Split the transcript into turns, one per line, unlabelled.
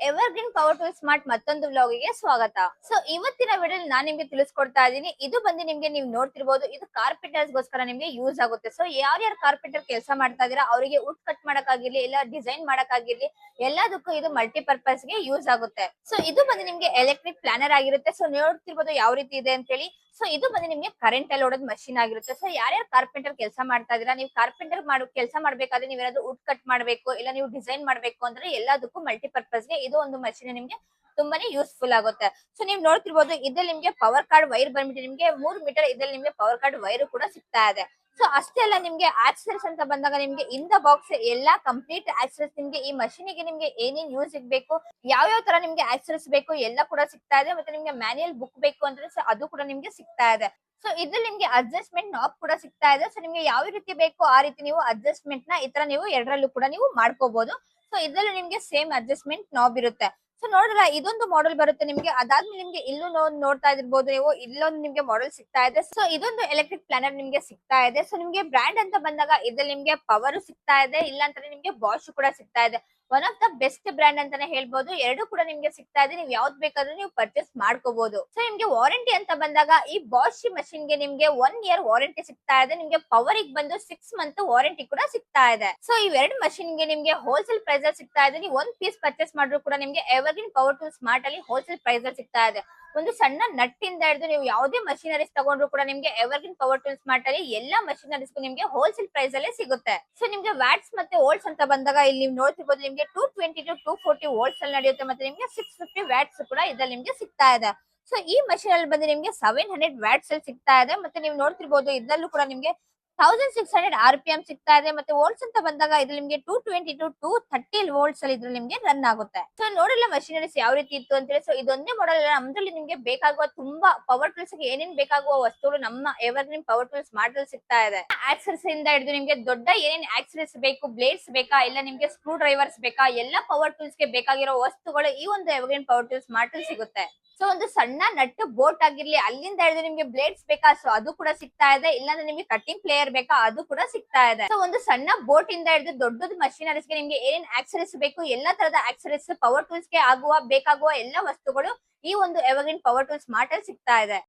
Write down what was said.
Evergreen power tool smart ಮತ್ತೊಂದು ವ್ಲಾಗಿಗೆ ಸ್ವಾಗತ. So ಇವತ್ತಿನ ವಿಡಿಯೋಲಿ ನಾನು ನಿಮ್ಗೆ ತಿಳಿಸ್ಕೊಡ್ತಾ ಇದ್ದೀನಿ. ಇದು ಬಂದು ನಿಮ್ಗೆ ನೀವು ನೋಡ್ತಿರ್ಬೋದು, ಇದು ಕಾರ್ಪೆಂಟರ್ಸ್ ಗೋಸ್ಕರ ನಿಮ್ಗೆ ಯೂಸ್ ಆಗುತ್ತೆ. ಸೊ ಯಾರ್ಯಾರು ಕಾರ್ಪೆಂಟರ್ ಕೆಲಸ ಮಾಡ್ತಾ ಇದೀರಾ ಅವರಿಗೆ ವುಡ್ ಕಟ್ ಮಾಡಕ್ಕಾಗಿರ್ಲಿ ಇಲ್ಲ ಡಿಸೈನ್ ಮಾಡಕ್ಕಾಗಿರ್ಲಿ ಎಲ್ಲದಕ್ಕೂ ಇದು ಮಲ್ಟಿಪರ್ಪಸ್ ಗೆ ಯೂಸ್ ಆಗುತ್ತೆ. ಸೊ ಇದು ಬಂದು ನಿಮ್ಗೆ ಎಲೆಕ್ಟ್ರಿಕ್ ಪ್ಲಾನರ್ ಆಗಿರುತ್ತೆ. ಸೊ ನೋಡ್ತಿರ್ಬೋದು ಯಾವ ರೀತಿ ಇದೆ ಅಂತ ಹೇಳಿ. ಸೊ ಇದು ಬಂದು ನಿಮ್ಗೆ ಕರೆಂಟ್ ಅಲ್ಲಿ ಓಡೋದ್ ಮಷಿನ್ ಆಗಿರುತ್ತೆ. ಸೊ ಯಾರ್ಯಾರು ಕಾರ್ಪೆಂಟರ್ ಕೆಲಸ ಮಾಡ್ತಾ ಇದೀರಾ, ನೀವು ಕಾರ್ಪೆಂಟರ್ ಕೆಲಸ ಮಾಡ್ಬೇಕಾದ್ರೆ ನೀವು ಏನಾದ್ರು ವುಡ್ ಕಟ್ ಮಾಡ್ಬೇಕು ಇಲ್ಲ ನೀವು ಡಿಸೈನ್ ಮಾಡ್ಬೇಕು ಅಂದ್ರೆ ಎಲ್ಲದಕ್ಕೂ ಮಲ್ಟಿಪರ್ಪಸ್ ಗೆ ಇದು ಒಂದು ಮಷಿನ್ ನಿಮ್ಗೆ ತುಂಬಾನೇ ಯೂಸ್ಫುಲ್ ಆಗುತ್ತೆ. ಸೊ ನೀವು ನೋಡ್ತಿರ್ಬೋದು ಇದ್ರಲ್ಲಿ ನಿಮ್ಗೆ ಪವರ್ ಕಾರ್ಡ್ ವೈರ್ ಬಂದ್ಬಿಟ್ಟು ನಿಮ್ಗೆ 3 ಮೀಟರ್ ಇದ್ರಲ್ಲಿ ನಿಮ್ಗೆ ಪವರ್ ಕಾರ್ಡ್ ವೈರ್ ಕೂಡ ಸಿಗ್ತಾ ಇದೆ. ಸೊ ಅಷ್ಟೇ ಅಲ್ಲ, ನಿಮ್ಗೆ ಆಕ್ಸೆಸರೀಸ್ ಅಂತ ಬಂದಾಗ ನಿಮ್ಗೆ ಇನ್ ದ ಬಾಕ್ಸ್ ಎಲ್ಲಾ ಕಂಪ್ಲೀಟ್ ಆಕ್ಸೆಸರೀಸ್ ನಿಮ್ಗೆ ಈ ಮಷೀನ್ ಗೆ ನಿಮ್ಗೆ ಏನೇನ್ ಯೂಸ್ ಬೇಕು, ಯಾವ ತರ ನಿಮ್ಗೆ ಆಕ್ಸೆಸರೀಸ್ ಬೇಕು ಎಲ್ಲ ಕೂಡ ಸಿಗ್ತಾ ಇದೆ. ಮತ್ತೆ ನಿಮ್ಗೆ ಮ್ಯಾನ್ಯಲ್ ಬುಕ್ ಬೇಕು ಅಂದ್ರೆ ಅದು ಕೂಡ ನಿಮ್ಗೆ ಸಿಗ್ತಾ ಇದೆ. ಸೊ ಇದ್ರಲ್ಲಿ ನಿಮ್ಗೆ ಅಡ್ಜಸ್ಟ್ಮೆಂಟ್ ನಾಬ್ ಕೂಡ ಸಿಗ್ತಾ ಇದೆ. ಸೊ ನಿಮ್ಗೆ ಯಾವ ರೀತಿ ಬೇಕು ಆ ರೀತಿ ನೀವು ಅಡ್ಜಸ್ಟ್ಮೆಂಟ್ ನ ಈ ತರ ನೀವು ಎರಡರಲ್ಲೂ ಕೂಡ ನೀವು ಮಾಡ್ಕೋಬಹುದು. ಸೊ ಇದ್ರಲ್ಲಿ ನಿಮ್ಗೆ ಸೇಮ್ ಅಡ್ಜಸ್ಟ್ಮೆಂಟ್ ನಾಬ್ ಇರುತ್ತೆ. ಸೊ ನೋಡಿದ್ರ ಇದೊಂದು ಮಾಡೆಲ್ ಬರುತ್ತೆ ನಿಮ್ಗೆ. ಅದಾದ್ಮೇಲೆ ನಿಮ್ಗೆ ಇಲ್ಲೂ ನೋಡ್ತಾ ಇದಿರ್ಬೋದು ನೀವು, ಇಲ್ಲೊಂದು ನಿಮ್ಗೆ ಮಾಡೆಲ್ ಸಿಗ್ತಾ ಇದೆ. ಸೊ ಇದೊಂದು ಎಲೆಕ್ಟ್ರಿಕ್ ಪ್ಲಾನರ್ ನಿಮ್ಗೆ ಸಿಗ್ತಾ ಇದೆ. ಸೊ ನಿಮ್ಗೆ ಬ್ರ್ಯಾಂಡ್ ಅಂತ ಬಂದಾಗ ಇದ್ರಲ್ಲಿ ನಿಮ್ಗೆ ಪವರ್ ಸಿಗ್ತಾ ಇದೆ, ಇಲ್ಲ ಅಂತಂದ್ರೆ ನಿಮ್ಗೆ ಬಾಷ್ ಕೂಡ ಸಿಗ್ತಾ ಇದೆ. One of the best brand ಅಂತಾನೆ ಹೇಳ್ಬೋದು. ಎರಡು ಕೂಡ ನಿಮ್ಗೆ ಸಿಗ್ತಾ ಇದೆ, ನೀವು ಯಾವ್ದು ಬೇಕಾದ್ರೂ ನೀವು ಪರ್ಚೇಸ್ ಮಾಡ್ಕೋಬಹುದು. ಸೊ ನಿಮ್ಗೆ ವಾರಂಟಿ ಅಂತ ಬಂದಾಗ ಈ ಬಾಷ್ ಮಷಿನ್ ಗೆ ನಿಮ್ಗೆ 1 ಇಯರ್ ವಾರಂಟಿ ಸಿಗ್ತಾ ಇದೆ. ನಿಮ್ಗೆ ಪವರ್ ಗೆ ಬಂದು 6 ಮಂತ್ ವಾರಂಟಿ ಕೂಡ ಸಿಗ್ತಾ ಇದೆ. ಸೊ ಇವೆರಡು ಮಷಿನ್ ಗೆ ನಿಮ್ಗೆ ಹೋಲ್ಸೇಲ್ ಪ್ರೈಸ್ ಅಲ್ಲಿ ಸಿಗ್ತಾ ಇದೆ. ನೀವು ಒಂದ್ ಪೀಸ್ ಪರ್ಚೇಸ್ ಮಾಡಿದ್ರು ಕೂಡ ನಿಮ್ಗೆ ಎವರ್ಗ್ರೀನ್ ಪವರ್ ಟೂಲ್ ಸ್ಮಾರ್ಟ್ ಅಲ್ಲಿ ಹೋಲ್ಸೇಲ್ ಪ್ರೈಸ್ ಅಲ್ಲಿ ಸಿಗ್ತಾ ಇದೆ. ಒಂದು ಸಣ್ಣ ನಟ್ ಇಂದ ಹಿಡಿದು ನೀವು ಯಾವುದೇ ಮಷಿನರೀಸ್ ತಗೊಂಡ್ರು ಕೂಡ ನಿಮ್ಗೆ ಎವರ್ಗ್ರೀನ್ ಪವರ್ ಟೂಲ್ ಸ್ಮಾರ್ಟ್ ಅಲ್ಲಿ ಎಲ್ಲಾ ಮಷಿನರೀಸ್ ನಿಮ್ಗೆ ಹೋಲ್ಸೇಲ್ ಪ್ರೈಸ್ ಅಲ್ಲೇ ಸಿಗುತ್ತೆ. ಸೊ ನಿಮ್ಗೆ ವ್ಯಾಟ್ಸ್ ಮತ್ತೆ ವೋಲ್ಟ್ಸ್ ಅಂತ ಬಂದಾಗ ಇಲ್ಲಿ ನೀವು ನೋಡ್ತಿರ್ಬೋದು ನಿಮ್ಗೆ 220 to 240 ವೋಲ್ಟ್ಸ್ ಅಲ್ಲಿ ನಡೆಯುತ್ತೆ. ಮತ್ತೆ ನಿಮ್ಗೆ 650 ವ್ಯಾಟ್ಸ್ ಕೂಡ ಇದ್ರಲ್ಲಿ ನಿಮ್ಗೆ ಸಿಗ್ತಾ ಇದೆ. ಸೊ ಈ ಮಷೀನ್ ಅಲ್ಲಿ ಬಂದು ನಿಮ್ಗೆ 700 ವ್ಯಾಟ್ಸ್ ಅಲ್ಲಿ ಸಿಗ್ತಾ ಇದೆ. ಮತ್ತೆ ನೀವು ನೋಡ್ತಿರ್ಬೋದು ಇದ್ರಲ್ಲೂ ಕೂಡ ನಿಮ್ಗೆ 1600 RPM ಸಿಗ್ತಾ ಇದೆ. ಮತ್ತೆ ವೋಲ್ಟ್ಸ್ ಅಂತ ಬಂದಾಗ ಇದು ನಿಮ್ಗೆ 220 to 230 ವೋಲ್ಟ್ಸ್ ಅಲ್ಲಿ ಇದ್ರಲ್ಲಿ ನಿಮ್ಗೆ ರನ್ ಆಗುತ್ತೆ. ಸೊ ನೋಡಿಲ್ಲ ಮಷಿನರೀಸ್ ಯಾವ ರೀತಿ ಇತ್ತು ಅಂತ ಹೇಳಿ. ಸೊ ಇದೊಂದೇ ಮಾಡೆಲ್ ಅಲ್ಲ, ನಮ್ದ್ರಲ್ಲಿ ನಿಮ್ಗೆ ಬೇಕಾಗುವ ತುಂಬಾ ಪವರ್ ಟೂಲ್ಸ್ ಗೆ ಏನೇನ್ ಬೇಕಾಗುವ ವಸ್ತುಗಳು ನಮ್ಮ ಎವರ್ಗ್ರೀನ್ ಪವರ್ ಟೂಲ್ಸ್ ಮಾಡಲ್ ಸಿಗ್ತಾ ಇದೆ. ಆಕ್ಸೆಸರೀಸ್ ಇಂದ ಹಿಡಿದು ನಿಮ್ಗೆ ದೊಡ್ಡ ಏನೇನ್ ಆಕ್ಸೆಸರೀಸ್ ಬೇಕು, ಬ್ಲೇಡ್ಸ್ ಬೇಕಾ ಇಲ್ಲ ನಿಮ್ಗೆ ಸ್ಕ್ರೂ ಡ್ರೈವರ್ಸ್ ಬೇಕಾ, ಎಲ್ಲಾ ಪವರ್ ಟೂಲ್ಸ್ ಗೆ ಬೇಕಾಗಿರೋ ವಸ್ತುಗಳು ಈ ಒಂದು ಎವರ್ಗ್ರೀನ್ ಪವರ್ ಟೂಲ್ಸ್ ಮಾಡಲ್ ಸಿಗುತ್ತೆ. ಸೊ ಒಂದು ಸಣ್ಣ ನಟ್ಟು ಬೋಟ್ ಆಗಿರ್ಲಿ, ಅಲ್ಲಿಂದ ಹಿಡಿದು ನಿಮ್ಗೆ ಬ್ಲೇಡ್ಸ್ ಬೇಕಾ ಸೊ ಅದು ಕೂಡ ಸಿಗ್ತಾ ಇದೆ. ಇಲ್ಲಾಂದ್ರೆ ನಿಮ್ಗೆ ಕಟಿಂಗ್ ಪ್ಲೇಯರ್ ಬೇಕಾ ಅದು ಕೂಡ ಸಿಗ್ತಾ ಇದೆ. ಸೊ ಒಂದು ಸಣ್ಣ ಬೋಟ್ ಇಂದ ಹಿಡಿದು ದೊಡ್ಡದ ಮಷಿನರೀಸ್ ಗೆ ನಿಮ್ಗೆ ಏನೇನ್ ಆಕ್ಸೆಸರೀಸ್ ಬೇಕು, ಎಲ್ಲಾ ತರದ ಆಕ್ಸೆಸರೀಸ್ ಪವರ್ ಟೂಲ್ಸ್ ಗೆ ಬೇಕಾಗುವ ಎಲ್ಲಾ ವಸ್ತುಗಳು ಈ ಒಂದು ಎವರ್ಗ್ರೀನ್ ಪವರ್ ಟೂಲ್ಸ್ ಸ್ಮಾರ್ಟ್ ಅಲ್ಲಿ ಸಿಗ್ತಾ ಇದೆ.